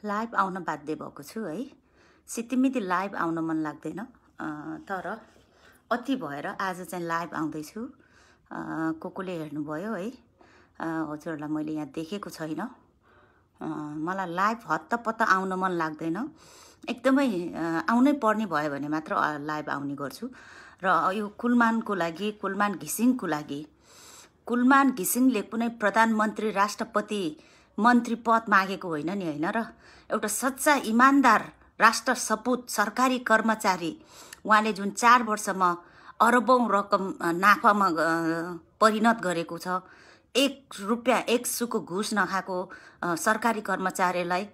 Live आउन बाध्य भएको छु है। सितिमिति लाइभ आउन मन लाग्दैन, तर अति भएर आज चाहिँ लाइभ आउँदैछु। कोले हेर्नुभयो है, हजुरहरूलाई मैले यहाँ देखेको छैन। मलाई लाइभ हत्तपत्त आउन मन लाग्दैन, एकदमै आउनै पर्ने भयो भने मात्र लाइभ आउने गर्छु। र यो कुलमानको लागि, कुलमान घिसिङको लागि, कुलमान घिसिङले कुनै प्रधानमन्त्री राष्ट्रपति मन्त्री पद मागेको होइन नि, होइन। र एउटा सच्चा इमान्दार राष्ट्र सपूत सरकारी कर्मचारी, उहाँले जुन 4 वर्षमा अरबौं रकम नाफामा परिणत गरेको छ, 1 रुपैयाँ 1 सुको घुस नखाएको सरकारी कर्मचारीलाई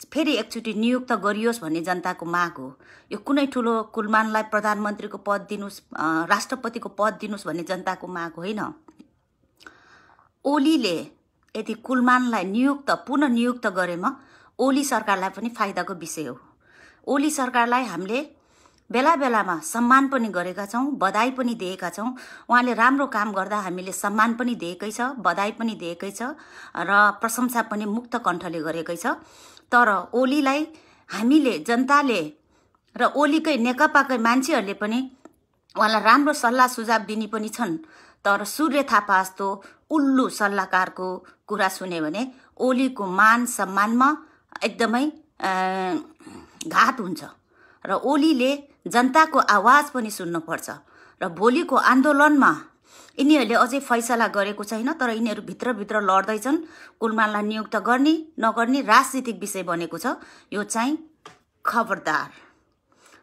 फेरि एकचोटि नियुक्त गरियोस् भन्ने जनताको माग हो। यो कुनै ठुलो कुलमानलाई प्रधानमन्त्रीको पद दिनुस्, राष्ट्रपतिको पद दिनुस् भन्ने जनताको माग होइन। ओलीले यदि कुलमानलाई पुनः नियुक्त गरेमा ओली सरकारलाई पनि फाइदाको विषय हो। ओली सरकारलाई हामीले बेला बेलामा सम्मान पनि गरेका छौँ, बधाई पनि दिएका छौँ। उहाँले राम्रो काम गर्दा हामीले सम्मान पनि दिएकै छ, बधाई पनि दिएकै छ र प्रशंसा पनि मुक्त कण्ठले गरेकै छ। तर ओलीलाई हामीले, जनताले र ओलीकै नेकपाकै मान्छेहरूले पनि उहाँलाई राम्रो सल्लाह सुझाव दिने पनि छन्। तर सूर्य थापा जस्तो उल्लु सल्लाहकारको कुरा सुन्यो भने ओलीको मान सम्मानमा एकदमै घात हुन्छ। र ओलीले जनताको आवाज पनि सुन्नुपर्छ। र भोलिको आन्दोलनमा यिनीहरूले अझै फैसला गरेको छैन, तर यिनीहरू भित्रभित्र लड्दैछन्। कुलमानलाई नियुक्त गर्ने नगर्ने राजनीतिक विषय बनेको छ। यो चाहिँ खबरदार,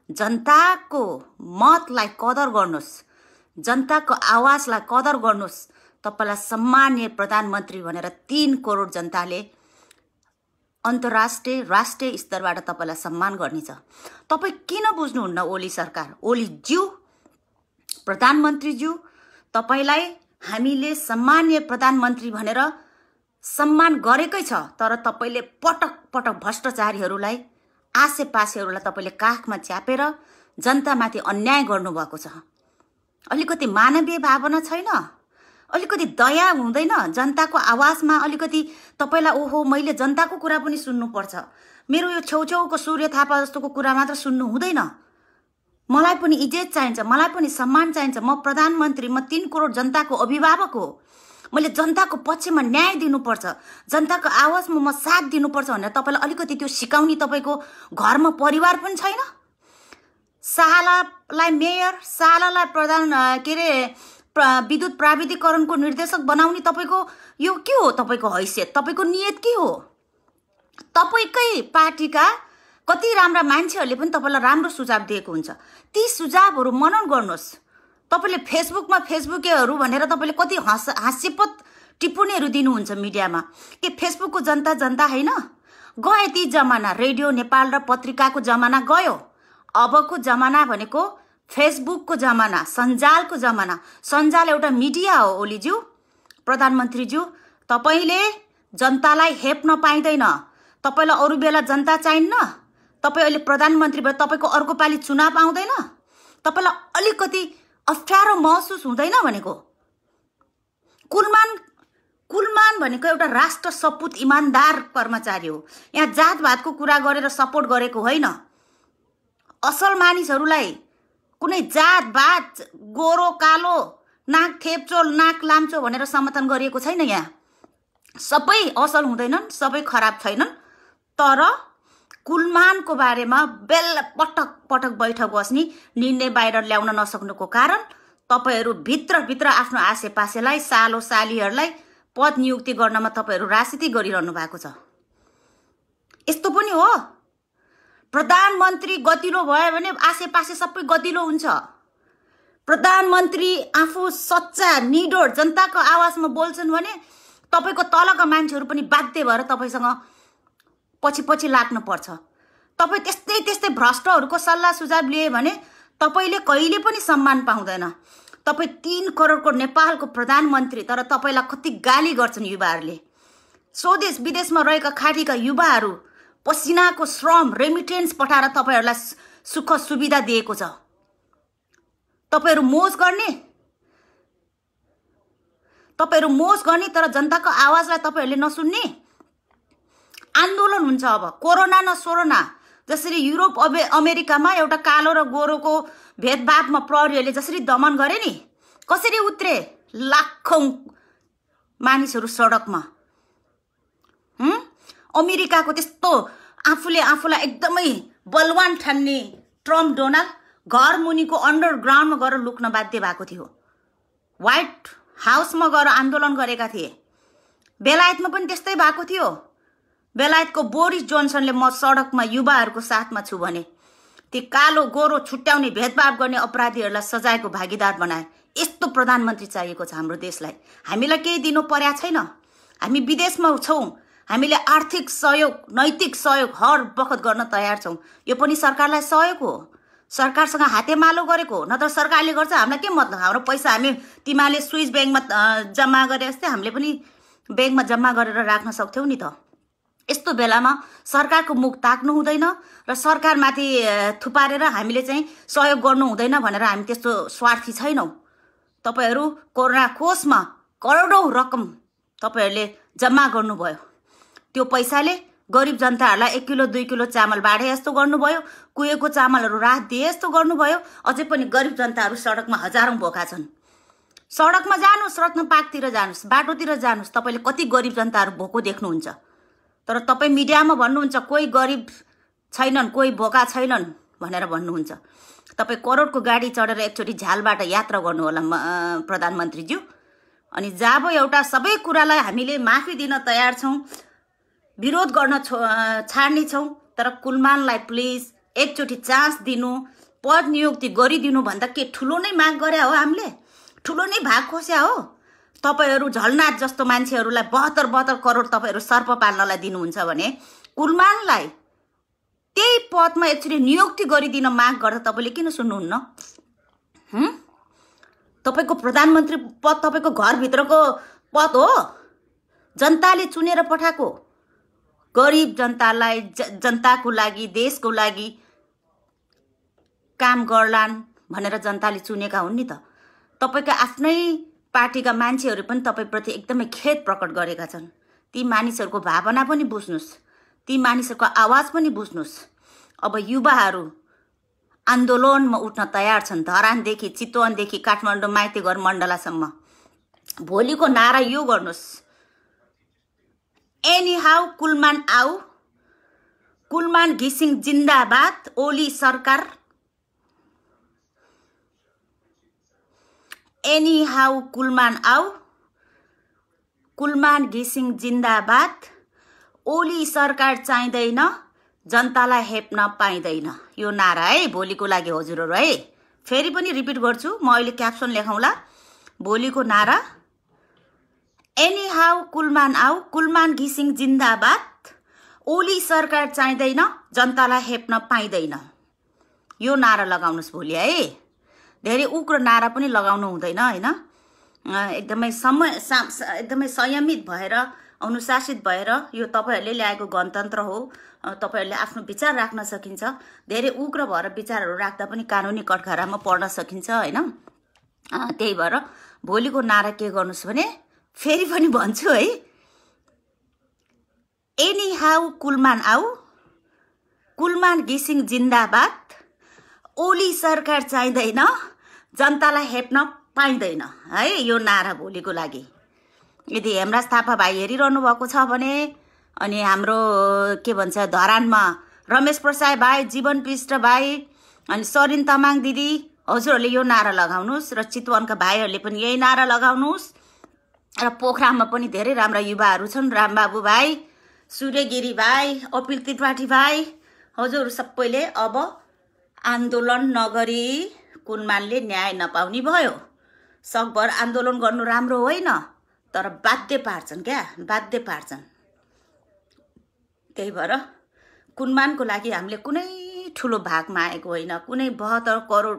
जनताको मतलाई कदर गर्नुहोस्, जनताको आवाजलाई कदर गर्नुहोस्। तपाईलाई सम्मानीय प्रधानमन्त्री भनेर 3 करोड जनताले अन्तर्राष्ट्रिय राष्ट्रिय स्तरबाट तपाईलाई सम्मान गर्नेछ। तपाईँ किन बुझ्नुहुन्न? ओली सरकार, ओली ज्यू, प्रधानमन्त्री ज्यू, तपाईलाई हामीले सम्मानीय प्रधानमन्त्री भनेर सम्मान गरेकै छ। तर तपाईले पटक पटक भ्रष्टाचारीहरूलाई, आसेपासेहरूलाई तपाईले काखमा च्यापेर जनतामाथि अन्याय गर्नुभएको छ। अलिकति मानवीय भावना छैन, अलिकति दया हुँदैन जनताको आवाजमा? अलिकति तपाईलाई ओहो मैले जनताको कुरा पनि सुन्नुपर्छ, मेरो यो छेउछेउको सूर्य थापा जस्तोको कुरा मात्र सुन्नु हुँदैन। मलाई पनि इज्जत चाहिन्छ, मलाई पनि सम्मान चाहिन्छ। म प्रधानमन्त्री, म 3 करोड जनताको अभिभावक हो। मैले जनताको पक्षमा न्याय दिनुपर्छ, जनताको आवाजमा म साथ दिनुपर्छ भनेर तपाईलाई अलिकति त्यो सिकाउने तपाईको घरमा परिवार पनि छैन? सालालाई मेयर, सालालाई प्रधान विद्युत प्राविधिकरणको निर्देशक बनाउने तपाईको यो के हो? तपाईको हैसियत, तपाईको नियत के हो? तपाईकै पार्टीका कति राम्रा मान्छेहरूले पनि तपाईलाई राम्रो सुझाव दिएको हुन्छ। ती सुझावहरू मनन गर्नुहोस्। तपाईले फेसबुकमा फेसबुकेहरू भनेर तपाईले कति हास्यपद टिप्पणीहरू दिनुहुन्छ मिडियामा। के फेसबुकको जनता जनता होइन? गए ती जमाना, रेडियो नेपाल र पत्रिकाको जमाना गयो। अबको जमाना भनेको फेसबुकको जमाना, सञ्जालको जमाना। सञ्जाल एउटा मिडिया हो। ओलीज्यू, प्रधानमन्त्रीज्यू, तपाईले जनतालाई हेप्न पाइँदैन। तपाईलाई अरू बेला जनता चाहिन्न? तपाईँ अहिले प्रधानमन्त्री भए तपाईँको अर्को पालि चुनाव आउँदैन? तपाईलाई अलिकति अप्ठ्यारो महसुस हुँदैन? भनेको कुलमान भनेको एउटा राष्ट्र सपूत इमान्दार कर्मचारी हो। यहाँ जातभातको कुरा गरेर सपोर्ट गरेको होइन। असल मानिसहरूलाई कुनै जातभात, गोरो कालो, नाक थेप्चो नाक लाम्चो भनेर समर्थन गरिएको छैन। यहाँ सबै असल हुँदैनन्, सबै खराब छैनन्। तर कुलमानको बारेमा पटक पटक बैठक बस्ने, निर्णय बाहिर ल्याउन नसक्नुको कारण तपाईहरू भित्रभित्र आफ्नो आसेपासेलाई, सालो सालीहरूलाई पद नियुक्ति गर्नमा तपाईहरू राजनीति गरिरहनु भएको छ। यस्तो पनि हो? प्रधानमन्त्री गतिलो भयो भने आसेपासे सबै गतिलो हुन्छ। प्रधानमन्त्री आफू सच्चा निडर जनताको आवाजमा बोल्छन् भने तपाईको तलका मान्छेहरू पनि बाध्य भएर तपाईसँग पछि पछि लाग्नु पर्छ। तपाईँ त्यस्तै भ्रष्टहरूको सल्लाह सुझाव लिए भने तपाईले कहिले पनि सम्मान पाउँदैन। तपाईँ 3 करोडको नेपालको प्रधानमन्त्री, तर तपाईलाई कति गाली गर्छन् युवाहरूले। स्वदेश विदेशमा रहेका खाडीका युवाहरू पसिनाको श्रम रेमिटेन्स पठाएर तपाईहरूलाई सुख सुविधा दिएको छ। तपाईहरू मोज गर्ने, तर जनताको आवाजलाई तपाईहरूले नसुन्ने। आन्दोलन हुन्छ। अब कोरोना न सोरोना जसरी युरोप अमेरिकामा एउटा कालो र गोरोको भेदभावमा प्रहरीहरूले जसरी दमन गरे नि, कसरी उत्रे लाखौं मानिसहरू सडकमा। अमेरिकाको त्यस्तो आफूलाई एकदमै बलवान ठान्ने ट्रम्प डोनाल्ड घर मुनिको अन्डरग्राउन्डमा गएर लुक्न बाध्य भएको थियो। व्हाइट हाउसमा गएर आन्दोलन गरेका थिए। बेलायतमा पनि त्यस्तै भएको थियो। बेलायतको बोरिस जोन्सनले म सडकमा युवाहरूको साथमा छु भने ती कालो गोरो छुट्याउने भेदभाव गर्ने अपराधीहरूलाई सजायको भागीदार बनाए। यस्तो प्रधानमन्त्री चाहिएको छ हाम्रो देशलाई। हामीलाई केही दिनु पर्या छैन। हामी विदेशमा छौँ। हामीले आर्थिक सहयोग, नैतिक सहयोग हर बखत गर्न तयार छौँ। यो पनि सरकारलाई सहयोग हो। सरकारसँग हातेमालो गरेको, नत्र सरकारले गर्छ हामीलाई के मतलब। हाम्रो पैसा हामी तिमीले स्विस ब्याङ्कमा जम्मा गरे जस्तै हामीले पनि ब्याङ्कमा जम्मा गरेर राख्न सक्थ्यौ नि त। यस्तो बेलामा सरकारको मुख ताक्नु हुँदैन र सरकारमाथि थुपारेर हामीले चाहिँ सहयोग गर्नु हुँदैन भनेर हामी त्यस्तो स्वार्थी छैनौँ। तपाईहरू कोरोना कोषमा करोडौं रकम तपाईहरूले जम्मा गर्नुभयो। त्यो पैसाले गरिब जनताहरूलाई 1 किलो 2 किलो चामल बाँडे जस्तो गर्नुभयो। कुहेको चामलहरू राहत दिए जस्तो गर्नुभयो। अझै पनि गरिब जनताहरू सडकमा हजारौं भोका छन्। सडकमा जानुस्, रत्न पार्कतिर जानुस्, बाटोतिर जानुस्, तपाईले कति गरिब जनताहरू भोको देख्नुहुन्छ। तर तपाई मिडियामा भन्नुहुन्छ कोही गरिब छैनन्, कोही भोका छैनन् भनेर भन्नुहुन्छ। तपाई करोडको गाडी चढेर एकचोटि झालबाट यात्रा गर्नु होला प्रधानमन्त्रीज्यू। अनि जब एउटा सबै कुरालाई हामीले माफी दिन तयार छौं, विरोध गर्न छाड्ने छौं, तर कुलमानलाई प्लिज एकचोटि चान्स दिनु, पद नियुक्ति गरिदिनु भन्दा के ठुलो नै माग गरे हो। हामीले ठुलो नै भाग खोस्या हो। तपाईहरू झलनाथ जस्तो मान्छेहरूलाई 72 करोड तपाईहरू सर्प पाल्नलाई दिनुहुन्छ भने कुलमानलाई त्यही पदमा एकचोटि नियुक्ति गरिदिन माग गर्दा तपाईले किन सुन्नुहुन्न? तपाईको प्रधानमन्त्री पद तपाईको घरभित्रको पद हो। जनताले चुनेर पठाएको। गरिब जनतालाई, जनताको लागि, देशको लागि काम गर्लान् भनेर जनताले चुनेका हुन् नि त। तपाईका आफ्नै पार्टीका मान्छेहरू पनि तपाईप्रति एकदमै खेद प्रकट गरेका छन्। ती मानिसहरूको भावना पनि बुझ्नुस्, ती मानिसहरूको आवाज पनि बुझ्नुस्। अब युवाहरू आन्दोलनमा उठ्न तयार छन्, धरानदेखि चितवनदेखि काठमाडौँ माइतीघर मण्डलासम्म। भोलिको नारा यो गर्नुस्, एनी हाउ कुलमान आऊ, कुलमान घिसिङ जिन्दाबाद, ओली सरकार। एनी हाउ कुलमान आऊ, कुलमान घिसिङ जिन्दाबाद, ओली सरकार चाहिँदैन, जनतालाई हेप्न पाइँदैन। यो नारा है भोलिको लागि हजुरहरू है। फेरि पनि रिपिट गर्छु, म अहिले क्याप्सन लेखौँला। भोलिको नारा एनी हाउ कुलमान आऊ, कुलमान घिसिङ जिन्दाबाद, ओली सरकार चाहिँदैन, जनतालाई हेप्न पाइँदैन। यो नारा लगाउनुस् भोलि है। धेरै उग्र नारा पनि लगाउनु हुँदैन हैन। एकदमै एकदमै संयमित भएर, अनुशासित भएर, यो तपाईहरुले ल्याएको गणतन्त्र हो। तपाईहरुले आफ्नो विचार राख्न सकिन्छ। धेरै उग्र भएर विचारहरू राख्दा पनि कानुनी कठघरामा पर्न सकिन्छ हैन। त्यही भएर भोलिको नारा के गर्नुस् भने फेरि पनि भन्छु है, एनी हाउ कुलमान आऊ, कुलमान घिसिङ जिन्दाबाद, ओली सरकार चाहिँदैन, जनतालाई हेप्न पाइँदैन है। यो नारा भोलिको लागि। यदि हेमराज थापा भाइ हेरिरहनु भएको छ भने, अनि हाम्रो के भन्छ धरानमा रमेश प्रसाद भाइ, जीवन पृष्ठ भाइ, अनि सरिन तामाङ दिदी, हजुरहरूले यो नारा लगाउनुस् र चितवनका भाइहरूले पनि यही नारा लगाउनुस्। र पोखरामा पनि धेरै राम्रा युवाहरू छन्, रामबाबु भाइ, सूर्यगिरी भाइ, अपिल त्रिपाठी भाइ, हजुर सबैले अब आन्दोलन नगरी कुलमानले न्याय नपाउने भयो। सकभर आन्दोलन गर्नु राम्रो होइन, तर बाध्य पार्छन् क्या, बाध्य पार्छन्। त्यही भएर कुलमानको लागि हामीले कुनै ठुलो भाग मागेको होइन, कुनै 72 करोड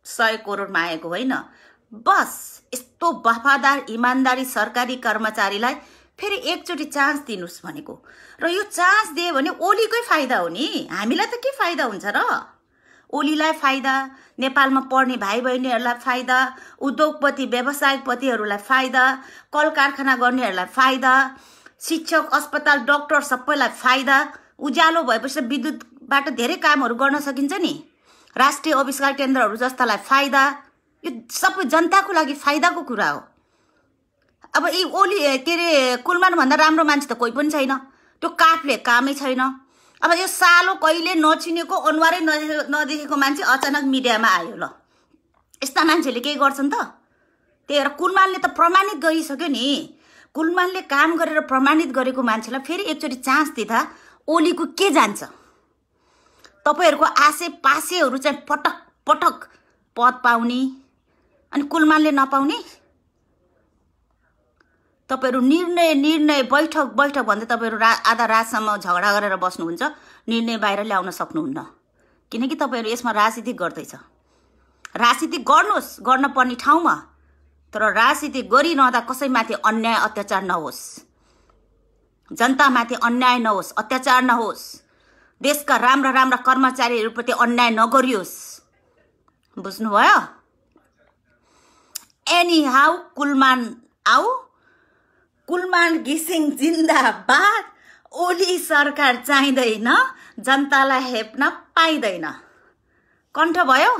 100 करोड मागेको होइन। बस यस्तो वफादार इमानदारी सरकारी कर्मचारीलाई फेरि एकचोटि चान्स दिनुस् भनेको। र यो चान्स दिए भने ओलीकै फाइदा हो नि, हामीलाई त के फाइदा हुन्छ र? ओलीलाई फाइदा, नेपालमा पढ्ने भाइ बहिनीहरूलाई फाइदा, उद्योगपति व्यवसायपतिहरूलाई फाइदा, कल कारखाना गर्नेहरूलाई फाइदा, शिक्षक, अस्पताल, डाक्टर सबैलाई फाइदा। उज्यालो भएपछि विद्युतबाट धेरै कामहरू गर्न सकिन्छ नि। राष्ट्रिय आविष्कार केन्द्रहरू जस्तालाई फाइदा। यो सबै जनताको लागि फाइदाको कुरा हो। अब यी ओली के अरे कुलमान भन्दा राम्रो मान्छे त कोही पनि छैन। त्यो काठले कामै छैन। अब यो सालो कहिले नचिनेको अनुहारै नदेखेको मान्छे अचानक मिडियामा आयो। ल यस्ता मान्छेले केही गर्छन् त? त्यही भएर कुलमानले त प्रमाणित गरिसक्यो नि। कुलमानले काम गरेर प्रमाणित गरेको मान्छेलाई फेरि एकचोटि चान्स दिँदा ओलीको के जान्छ? तपाईहरुको आशे पासेहरू चाहिँ पटक पटक पद पाउने अनि कुलमानले नपाउने। तपाईहरु निर्णय बैठक भन्दै तपाईहरु आधा रातसम्म झगडा गरेर बस्नुहुन्छ। निर्णय बाहिर ल्याउन सक्नुहुन्न किनकि तपाईहरु यसमा राजनीति गर्दैछ। राजनीति गर्नुस् गर्न पर्ने ठाउँमा, तर राजनीति गरिरहँदा कसैमाथि अन्याय अत्याचार नहोस्, जनतामाथि अन्याय नहोस्, अत्याचार नहोस्, देशका राम्रा कर्मचारीहरुप्रति अन्याय नगरियोस्। बुझ्नुभयो? एनी हाउ कुलमान आऊ, कुलमान घिसिङ जिन्दाबाद। ओली सरकार चाहिँदैन, जनतालाई हेप्न पाइँदैन। कण्ठ भयो?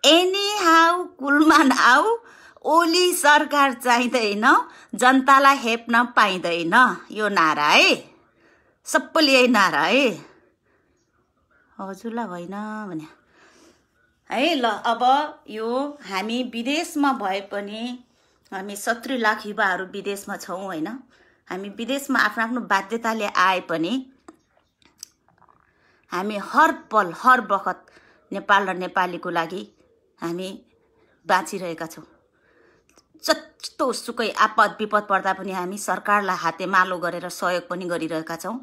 एनी हाउ कुलमान आऊ, ओली सरकार चाहिँदैन, जनतालाई हेप्न पाइँदैन। यो नारा है, सबैले यही नारा है। हजुरलाई होइन भने है। ल अब यो हामी विदेशमा भए पनि हामी 70 लाख युवाहरू विदेशमा छौं हैन। हामी विदेशमा आफ्नो बाध्यताले आए पनि हामी हर पल हर बखत नेपाल र नेपालीको लागि हामी बाँचिरहेका छौं। जस्तो सुकै आपद विपद पर्दा पनि हामी सरकारलाई हातेमालो गरेर सहयोग पनि गरिरहेका छौं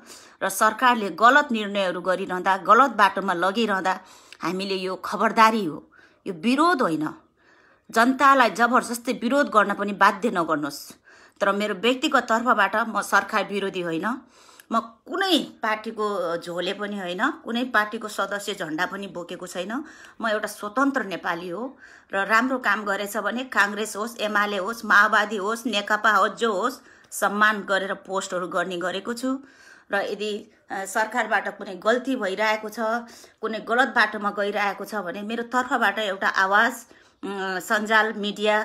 र सरकारले गलत निर्णयहरू गरिरहँदा, गलत बाटोमा लगिरहँदा हामीले यो खबरदारी हो, यो विरोध होइन। जनतालाई जबरजस्ती विरोध गर्न पनि बाध्य नगर्नुहोस्। तर मेरो व्यक्तिगत तर्फबाट म सरकार विरोधी होइन। म कुनै पार्टीको झोले पनि होइन, कुनै पार्टीको सदस्य झण्डा पनि बोकेको छैन। म एउटा स्वतन्त्र नेपाली हो र राम्रो काम गरेछ भने कांग्रेस होस्, एमाले होस्, माओवादी होस्, नेकपा होस्, जो होस्, सम्मान गरेर पोस्टहरू गर्ने गरेको छु। र यदि सरकारबाट कुनै गल्ती भइरहेको छ, कुनै गलत बाटोमा गइरहेको छ भने मेरो तर्फबाट एउटा आवाज सञ्जाल मिडिया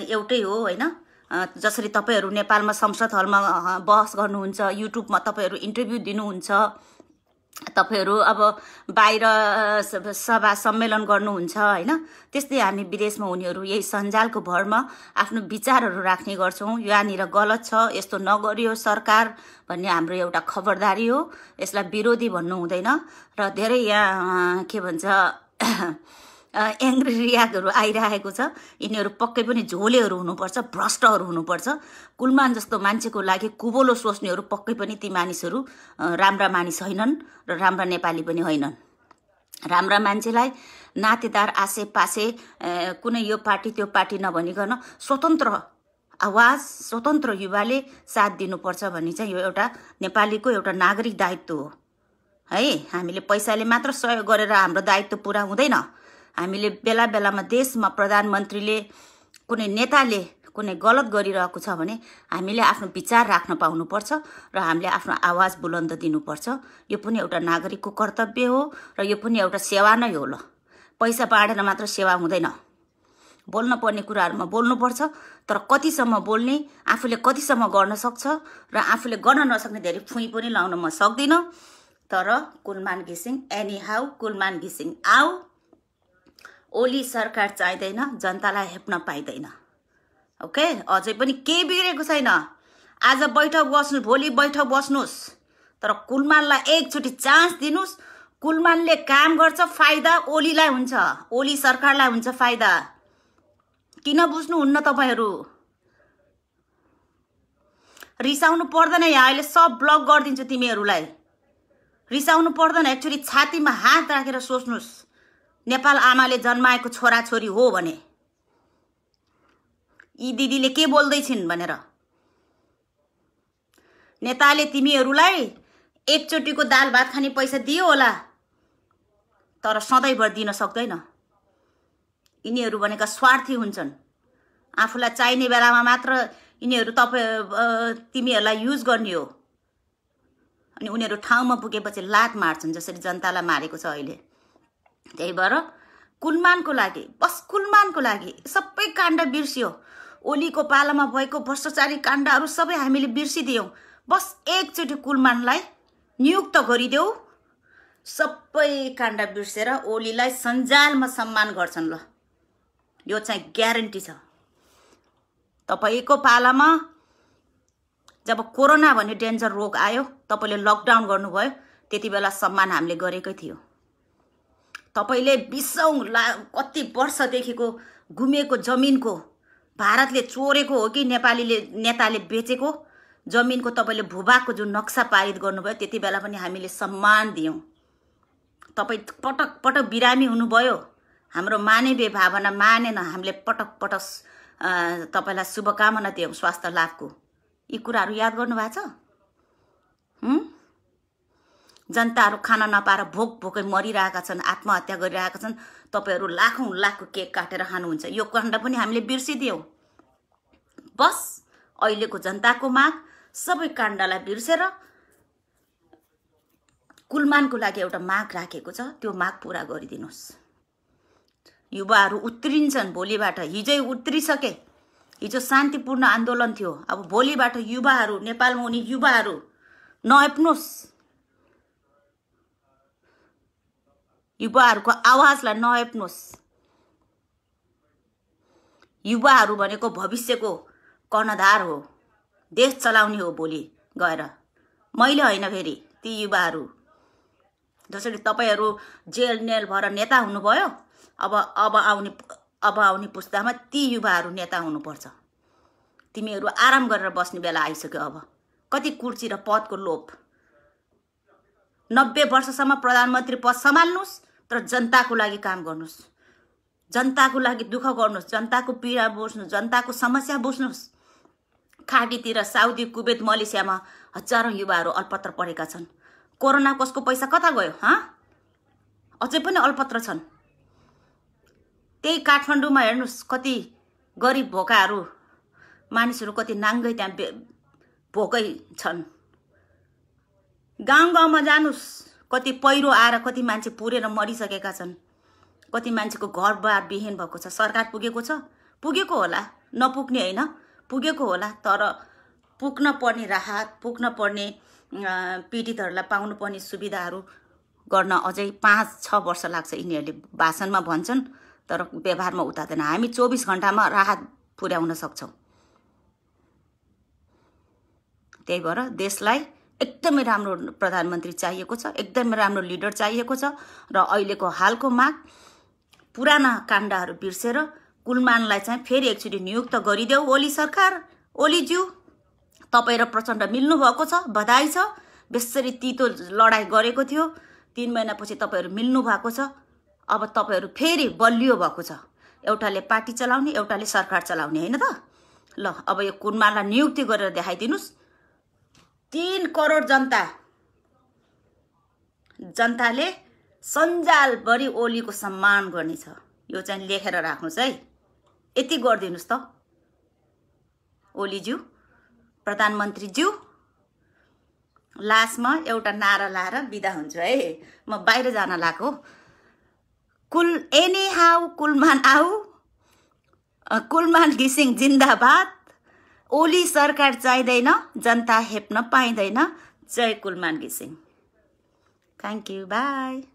एउटै हो हैन। जसरी तपाईहरु नेपालमा संसद हलमा बहस गर्नुहुन्छ, युट्युबमा तपाईहरु इन्टरभ्यु दिनुहुन्छ, तपाईहरु अब बाहिर सभा सम्मेलन गर्नुहुन्छ हैन, त्यस्तै हामी विदेशमा हुनेहरु यही सञ्जालको भरमा आफ्नो विचारहरु राख्ने गर्छौं। यहाँनिर गलत छ, यस्तो नगरियो सरकार भन्ने हाम्रो एउटा खबरदारी हो। यसलाई विरोधी भन्नु हुँदैन। र धेरै यहाँ के भन्छ एङ्ग्री रियाक्टहरु आइरहेको छ। यिनीहरु पक्कै पनि झोलेहरु हुनुपर्छ, भ्रष्टहरु हुनुपर्छ। कुलमान जस्तो मान्छेको लागि कुबोलो सोच्नेहरु पक्कै पनि ती मानिसहरु राम्रा मानिस होइनन् र राम्रा नेपाली पनि होइनन्। राम्रा मान्छेलाई नातेदार आसे पासे कुनै यो पार्टी त्यो पार्टी नभनिकन स्वतन्त्र आवाज, स्वतन्त्र युवाले साथ दिनुपर्छ भन्ने चाहिँ यो एउटा नेपालीको एउटा नागरिक दायित्व हो है। हामीले पैसाले मात्र सहयोग गरेर हाम्रो दायित्व पूरा हुँदैन। हामीले बेला बेलामा देशमा प्रधानमन्त्रीले, कुनै नेताले कुनै गलत गरिरहेको छ भने हामीले आफ्नो विचार राख्न पाउनुपर्छ र हामीले आफ्नो आवाज बुलन्द दिनुपर्छ। यो पनि एउटा नागरिकको कर्तव्य हो र यो पनि एउटा सेवा नै हो। ल पैसा बाँडेर मात्र सेवा हुँदैन। बोल्न पर्ने कुराहरुमा बोल्नुपर्छ, तर कतिसम्म बोल्ने, आफूले कतिसम्म गर्न सक्छ र आफूले गर्न नसक्ने धेरै फुई पनि लाउन म सक्दिन। तर कुलमान घिसिङ एनी हाउ, कुलमान घिसिङ आऊ। ओली सरकार चाहिँदैन, जनतालाई हेप्न पाइँदैन। ओके, अझै पनि केही बिग्रेको छैन। आज बैठक बस्नु, भोलि बैठक बस्नुस्, तर कुलमानलाई एकचोटि चान्स दिनुस्। कुलमानले काम गर्छ, फाइदा ओलीलाई हुन्छ, ओली सरकारलाई हुन्छ फाइदा। किन बुझ्नुहुन्न तपाईहरु? रिसाउनु पर्दैन। यहाँ अहिले सब ब्लक गरिदिन्छु तिमीहरुलाई। रिसाउनु पर्दैन। एकचोटि छातीमा हात राखेर सोच्नुस्, नेपाल आमाले जन्माएको छोराछोरी हो भने यी दिदीले के बोल्दैछिन् भनेर। नेताले तिमीहरुलाई एकचोटिको दाल भात खाने पैसा दियो होला, तर सधैँभर दिन सक्दैन। यिनीहरु भनेका स्वार्थी हुन्छन्। आफूलाई चाहिने बेलामा मात्र यिनीहरू तिमीहरूलाई युज गर्ने हो। अनि उनीहरू ठाउँमा पुगेपछि लात मार्छन् जसरी जनतालाई मारेको छ अहिले। त्यही भएर कुलमानको लागि, बस कुलमानको लागि सबै काण्ड बिर्सियो। ओलीको पालामा भएको भ्रष्टाचारी काण्डहरू सबै हामीले बिर्सिदियौँ। बस एकचोटि कुलमानलाई नियुक्त गरिदेऊ, सबै काण्ड बिर्सेर ओलीलाई सञ्जालमा सम्मान गर्छन्। ल यो चाहिँ ग्यारेन्टी छ। तपाईको पालामा जब कोरोना भन्ने डेन्जर रोग आयो, तपाईले लकडाउन गर्नुभयो, त्यति बेला सम्मान हामीले गरेकै थियो। तपाईले 20औं कति वर्षदेखिको गुमेको जमिनको, भारतले चोरेको हो कि नेपालीले नेताले बेचेको जमिनको तपाईले भूभागको जुन नक्सा पारित गर्नुभयो, त्यति बेला पनि हामीले सम्मान दियौं। तपाई पटक पटक बिरामी हुनुभयो, हाम्रो मानवीय भावना मानेन, हामीले पटक पटक तपाईलाई शुभकामना दियौं स्वास्थ्य लाभको। यी कुराहरू याद गर्नु भएको छ? जनताहरू खाना नपाएर भोक भोकै मरिरहेका छन्, आत्महत्या गरिरहेका छन्। तपाईहरू लाखौं लाखको केक काटेर खानुहुन्छ। यो काण्ड पनि हामीले बिर्सिदियौं। बस अहिलेको जनताको माग सबै काण्डलाई बिर्सेर कुलमानको लागि एउटा माग राखेको छ, त्यो माग पूरा गरिदिनुस्। युवाहरू उत्रिन्छन् भोलिबाट, हिजै उत्रिसके। हिजो शान्तिपूर्ण आन्दोलन थियो, अब भोलिबाट युवाहरू, नेपालमा हुने युवाहरू नहेप्नुस्। युवाहरूको आवाजलाई नहेप्नुस्। युवाहरू भनेको भविष्यको कर्णधार हो, देश चलाउने हो भोलि गएर। मैले होइन, फेरि ती युवाहरू जसरी तपाईहरू जेल नेल भएर नेता हुनुभयो, अब आउने पुस्तामा ती युवाहरू नेता हुनुपर्छ। तिमीहरू आराम गरेर बस्ने बेला आइसक्यो। अब कति कुर्सी र पदको लोभ। 90 वर्षसम्म प्रधानमन्त्री पद सम्हाल्नुस्, तर जनताको लागि काम गर्नुस्, जनताको लागि दुःख गर्नुस्, जनताको पीडा बुझ्नुस्, जनताको समस्या बुझ्नुस्। खाडीतिर साउदी, कुवेत, मलेसियामा हजारौं युवाहरू अल्पत्र परेका छन्। कोरोना कसको पैसा कता गयो? अझै पनि अल्पत्र छन्। त्यही काठमाडौँमा हेर्नुस्, कति गरिब भोकाहरू, मानिसहरू कति नाङ्गै त्यहाँ भोकै छन्। गाउँ गाउँमा जानुस्, कति पहिरो आएर कति मान्छे पुरेर मरिसकेका छन्। कति मान्छेको घरबार विहीन भएको छ। सरकार पुगेको छ? पुगेको होला, नपुग्ने होइन, पुगेको होला। तर पुग्न पर्ने राहत, पुग्न पर्ने पीडितहरूलाई पाउनु पर्ने सुविधाहरू गर्न अझै 5-6 वर्ष लाग्छ। यिनीहरूले भाषणमा भन्छन्, तर व्यवहारमा उतार्दैन। हामी 24 घण्टामा राहत पुर्याउन सक्छौं। त्यही भएर देशलाई एकदमै राम्रो प्रधानमन्त्री चाहिएको छ, एकदमै राम्रो लिडर चाहिएको छ। र अहिलेको हालको माग पुराना काण्डहरू बिर्सेर कुलमानलाई चाहिँ फेरि एकचोटि नियुक्त गरिदेऊ। ओली सरकार, ओलीज्यू, तपाई र प्रचण्ड मिल्नु भएको छ, बधाई छ। बेसरी तितो लडाई गरेको थियो, 3 महिनापछि तपाईहरू मिल्नु भएको छ। अब तपाईहरू फेरि बलियो भएको छ। एउटाले पार्टी चलाउने, एउटाले सरकार चलाउने, हैन त? ल अब यो कुलमानलाई नियुक्ति गरेर देखाइदिनुस्। 3 करोड जनताले सञ्जालभरि ओलीको सम्मान गर्नेछ। यो चाहिँ लेखेर राख्नुस् है। यति गरिदिनुस् त ओलीज्यू, प्रधानमन्त्रीज्यू। लास्टमा एउटा नारा लाएर बिदा हुन्छु है। म बाहिर जान लाग्यो। एनी हाउ कुलमान आऊ, कुलमान घिसिङ जिन्दाबाद। ओली सरकार चाहिँदैन, जनता हेप्न पाइँदैन। जय कुलमान घिसिङ। Thank you, by.